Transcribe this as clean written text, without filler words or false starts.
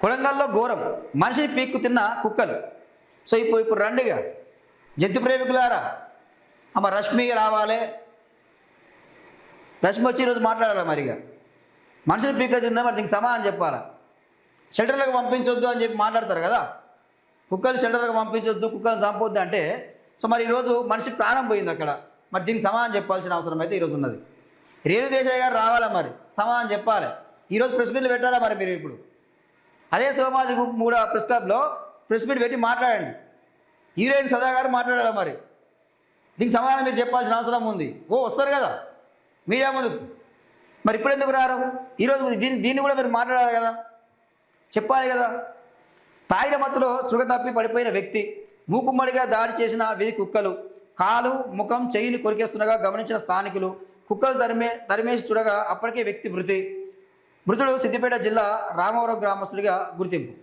కొడంగల్లో ఘోరం, మనిషిని పీక్కు తిన్న కుక్కలు. సో ఇప్పుడు రండిగా జంతు ప్రేమికులారా, అమ్మ రష్మి రావాలి, రష్మి వచ్చి ఈరోజు మాట్లాడాలి. మరిగా మనిషిని పీక్క తిన్నా మరి దీనికి సమాధానం చెప్పాలా. షెల్టర్లకు పంపించొద్దు అని చెప్పి మాట్లాడతారు కదా, కుక్కలు షెల్టర్లకు పంపించొద్దు, కుక్కలను చంపొద్దు అంటే, సో మరి ఈరోజు మనిషి ప్రాణం పోయింది అక్కడ. మరి దీనికి సమాధానం చెప్పాల్సిన అవసరం అయితే ఈరోజు ఉన్నది. రేణు దేశాయ్ గారు రావాలా, మరి సమాధానం చెప్పాలి. ఈరోజు ప్రెస్ మీట్లు పెట్టాలా మరి మీరు. ఇప్పుడు అదే సోమాజి కూడా ప్రెస్ క్లబ్లో ప్రెస్ మీట్ పెట్టి మాట్లాడండి. హీరోయిన్ సదా గారు మాట్లాడాలా, మరి దీనికి సమాధానం మీరు చెప్పాల్సిన అవసరం ఉంది. వస్తారు కదా మీడియా ముందుకు, మరి ఇప్పుడు ఎందుకు రారు? ఈరోజు దీన్ని కూడా మీరు మాట్లాడాలి కదా, చెప్పాలి కదా. తాగిన మత్తులో సృగ తప్పి పడిపోయిన వ్యక్తి, మూకుమ్మడిగా దాడి చేసిన వీధి కుక్కలు, కాలు ముఖం చెయ్యిని కొరికేస్తుండగా గమనించిన స్థానికులు, కుక్కలు తరిమేసి చూడగా అప్పటికే వ్యక్తి మృతుడు సిద్దిపేట జిల్లా రామవరం గ్రామస్తుడిగా గుర్తింపు.